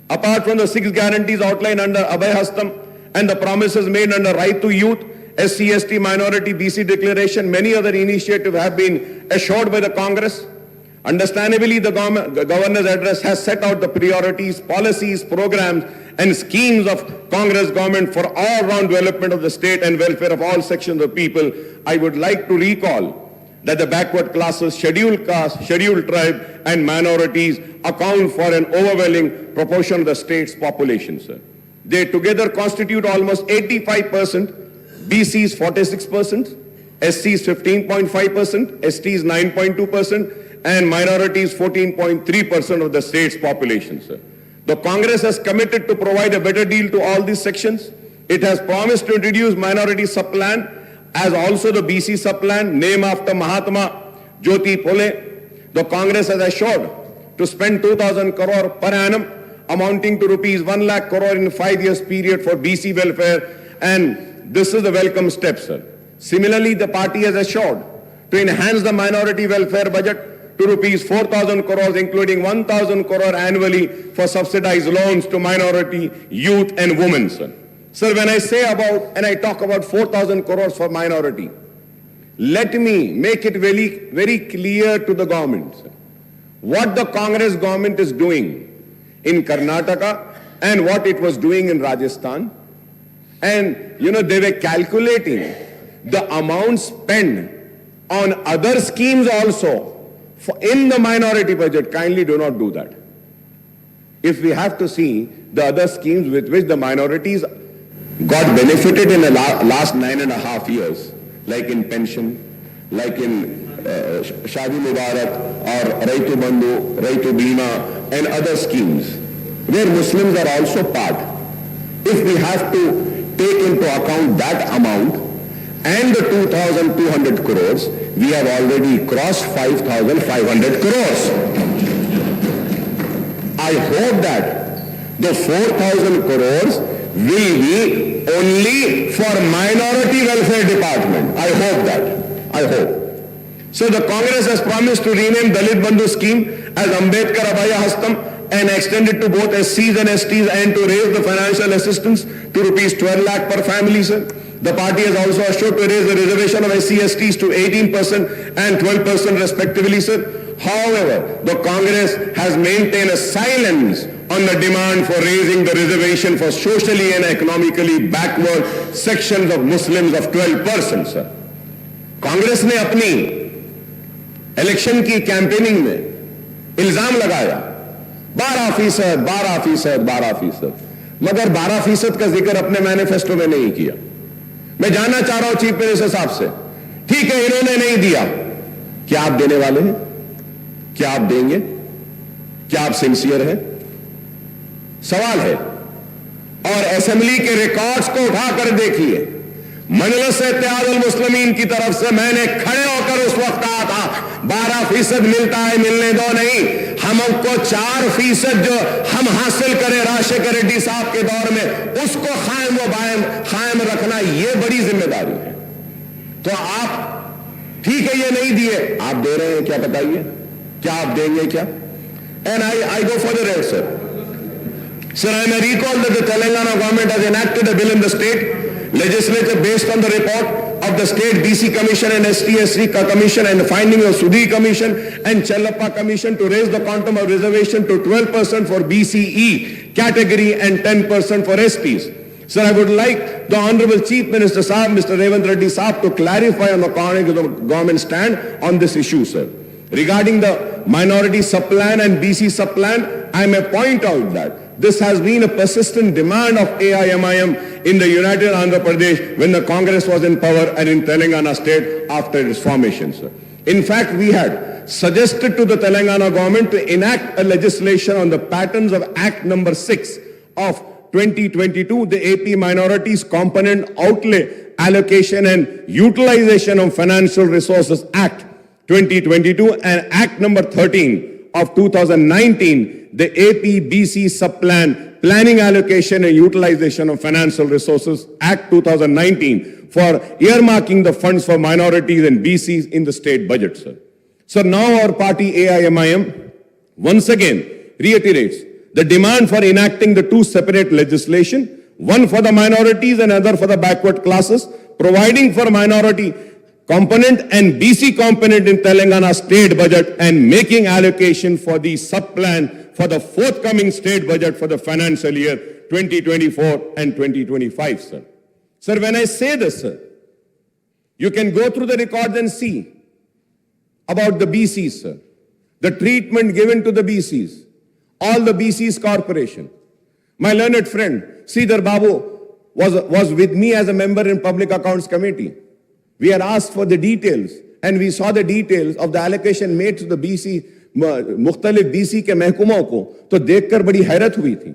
Apart from the 6 guarantees outlined under Abhay Hastam and the promises made under Right to Youth, SC/ST Minority BC Declaration, many other initiatives have been assured by the Congress. Understandably, the governor's address has set out the priorities, policies, programs and schemes of Congress government for all-round development of the state and welfare of all sections of people. I would like to recall that the backward classes, scheduled caste, scheduled tribe and minorities account for an overwhelming proportion of the state's population, sir. They together constitute almost 85%, BCs 46%, SCs 15.5%, STs 9.2%, and minorities 14.3% of the state's population, sir. The Congress has committed to provide a better deal to all these sections. It has promised to introduce minority sub-plan as also the BC sub-plan, named after Mahatma Jyoti Phule. The Congress has assured to spend 2,000 crore per annum, amounting to rupees 1 lakh crore in a 5 years period for BC welfare, and this is a welcome step, sir. Similarly, the party has assured to enhance the minority welfare budget to rupees 4,000 crores, including 1,000 crore annually for subsidized loans to minority, youth and women, sir. Sir, when I say about, and I talk about 4,000 crores for minority, let me make it very, very clear to the government, sir, what the Congress government is doing in Karnataka and what it was doing in Rajasthan. And, they were calculating the amount spent on other schemes also in the minority budget. Kindly do not do that. If we have to see the other schemes with which the minorities got benefited in the last 9.5 years, like in pension, like in Shadi Mubarak or Raitu Bandhu, Raitu Bima and other schemes, where Muslims are also part. If we have to take into account that amount and the 2,200 crores, we have already crossed 5,500 crores. I hope that the 4,000 crores will be only for minority welfare department. I hope that. I hope. So the Congress has promised to rename Dalit Bandhu scheme as Ambedkar Abhay Hastam and extend it to both SCs and STs and to raise the financial assistance to rupees 12 lakh per family, sir. The party has also assured to raise the reservation of SC/STs to 18% and 12% respectively, sir. However, the Congress has maintained a silence on the demand for raising the reservation for socially and economically backward sections of Muslims of 12%, sir. Congress ने अपनी election की campaigning में इल्जाम लगाया 12%, मगर 12% का जिक्र अपने मैनिफेस्टो में नहीं किया। मैं जानना चाह रहा हूं चीफ मिनिस्टर साहब से, ठीक है इन्होंने नहीं दिया, क्या आप देने वाले हैं? क्या आप देंगे? क्या आप सिंसियर हैं? सवाल है। और असेंबली के रिकॉर्ड्स को उठाकर देखिए, मजलिस इत्तेहादुल मुस्लिमीन की तरफ से मैंने खड़े होकर उस वक्त कहा था 12% मिलता है, मिलने दो नहीं, हमको 4% जो हम हासिल करें राजशेखर रेड्डी साहब के दौर में, उसको कायम रखना, ये बड़ी जिम्मेदारी है। तो आप ठीक है ये नहीं दिए, आप दे रहे हैं क्या बताइए? क्या आप देंगे क्या? And I go further ahead, sir. Sir, I may recall that the Telangana government has enacted a bill in the state legislature based on the report of the State BC Commission and ST/SC Commission and the findings of Sudhi Commission and Chellappa Commission to raise the quantum of reservation to 12% for BCE category and 10% for STs. Sir, I would like the Honorable Chief Minister Sahab, Mr. Revanth Reddy Sahab, to clarify on the government stand on this issue, sir. Regarding the minority sub-plan and BC sub-plan, I may point out that this has been a persistent demand of AIMIM in the United Andhra Pradesh when the Congress was in power and in Telangana state after its formation, sir. In fact, we had suggested to the Telangana government to enact a legislation on the patterns of Act number 6 of 2022, the AP Minorities Component Outlay Allocation and Utilization of Financial Resources Act 2022 and Act number 13 of 2019, the AP BC Sub-Plan Planning Allocation and Utilization of Financial Resources Act 2019 for earmarking the funds for minorities and BCs in the state budget, sir. So now our party AIMIM once again reiterates the demand for enacting the two separate legislation, one for the minorities and other for the backward classes, providing for minority component and BC component in Telangana state budget and making allocation for the sub-plan for the forthcoming state budget for the financial year 2024 and 2025, sir. Sir, when I say this, sir, you can go through the records and see about the BCs, sir. The treatment given to the BCs, all the BCs corporation. My learned friend, Sridhar Babu, was with me as a member in Public Accounts Committee. We had asked for the details and we saw the details of the allocation made to the BC, मुख्तलिफ BC के महकुमों को, तो देखकर बड़ी हैरत हुई थी.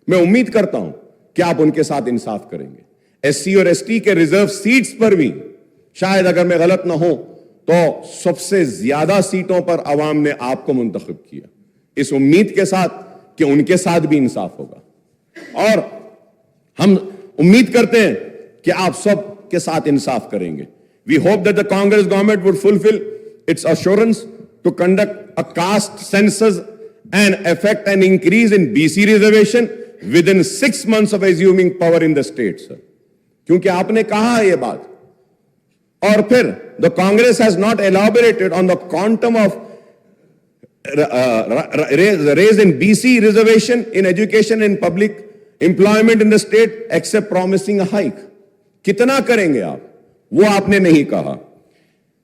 मैं उम्मीद करता हूं कि आप उनके साथ इंसाफ करेंगे. SC और ST के रिजर्व सीट्स पर भी शायद अगर मैं गलत ना हो तो सबसे ज्यादा सीटों पर अवाम ने आपको मुंतखब किया. इस उम्मीद के साथ कि उनके साथ भी इंसाफ होगा और हम उम्मीद करते हैं कि आप सब के साथ इंसाफ करेंगे. We hope that the Congress government would fulfill its assurance to conduct a caste census and effect an increase in BC reservation within 6 months of assuming power in the state, sir. क्योंकि आपने कहा है ये बात और फिर the Congress has not elaborated on the quantum of raise in BC reservation in education and public employment in the state except promising a hike. कितना करेंगे आप? वो आपने नहीं कहा.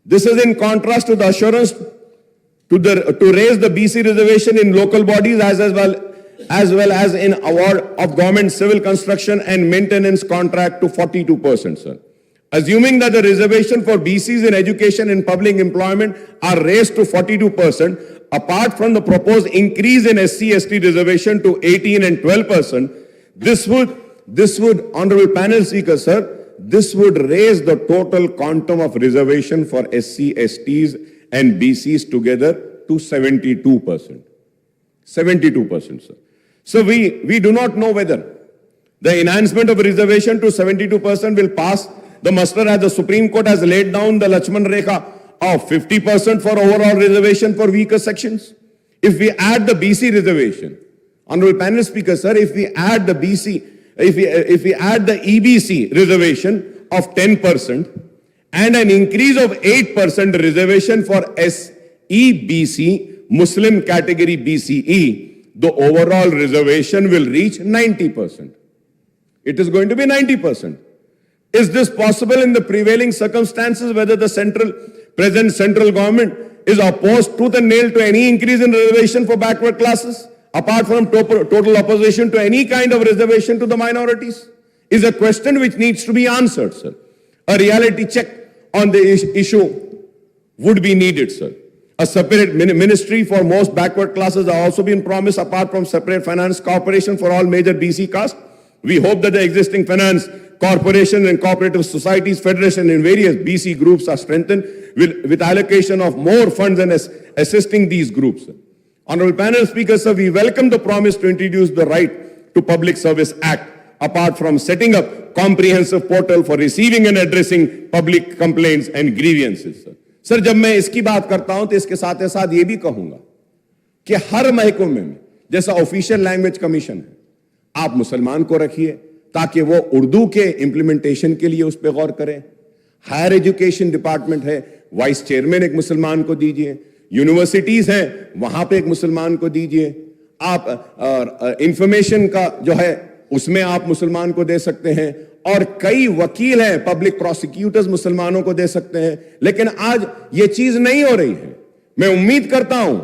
This is in contrast to the assurance to raise the BC reservation in local bodies as well as in award of government civil construction and maintenance contract to 42%, sir. Assuming that the reservation for BCs in education and public employment are raised to 42%, apart from the proposed increase in SC/ST reservation to 18 and 12%, this would, Honorable Panel Speaker, sir, this would raise the total quantum of reservation for SC, STs and BCs together to 72%. 72%, sir. So we do not know whether the enhancement of reservation to 72% will pass the muster as the Supreme Court has laid down the Lakshman Rekha of 50% for overall reservation for weaker sections. If we add the BC reservation, Honorable Panel Speaker, sir, if we add the BC, if we add the EBC reservation of 10% and an increase of 8% reservation for SEBC, Muslim category BCE, the overall reservation will reach 90%. It is going to be 90%. Is this possible in the prevailing circumstances, whether the present central government is opposed tooth and nail to any increase in reservation for backward classes, apart from total opposition to any kind of reservation to the minorities? Is a question which needs to be answered, sir. A reality check on the issue would be needed, sir. A separate ministry for most backward classes are also being promised, apart from separate finance corporation for all major BC castes. We hope that the existing finance corporations and cooperative societies, federation and various BC groups are strengthened with allocation of more funds and assisting these groups. Honorable Panel Speaker, sir, we welcome the promise to introduce the Right to Public Service Act, apart from setting up comprehensive portal for receiving and addressing public complaints and grievances. Sir, जब मैं इसकी बात करता हूं तो इसके साथ साथ ये भी कहूंगा कि हर महकमे में जैसा ऑफिशियल लैंग्वेज कमीशन है, आप मुसलमान को रखिए ताकि वो उर्दू के इंप्लीमेंटेशन के लिए उस पर गौर करें. हायर एजुकेशन डिपार्टमेंट है, वाइस चेयरमैन एक मुसलमान को दीजिए. यूनिवर्सिटीज हैं, वहां पे एक मुसलमान को दीजिए. आप इंफॉर्मेशन का जो है उसमें आप मुसलमान को दे सकते हैं और कई वकील हैं, पब्लिक प्रोसिक्यूटर्स मुसलमानों को दे सकते हैं. लेकिन आज ये चीज नहीं हो रही है. मैं उम्मीद करता हूं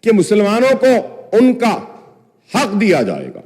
कि मुसलमानों को उनका हक दिया जाएगा.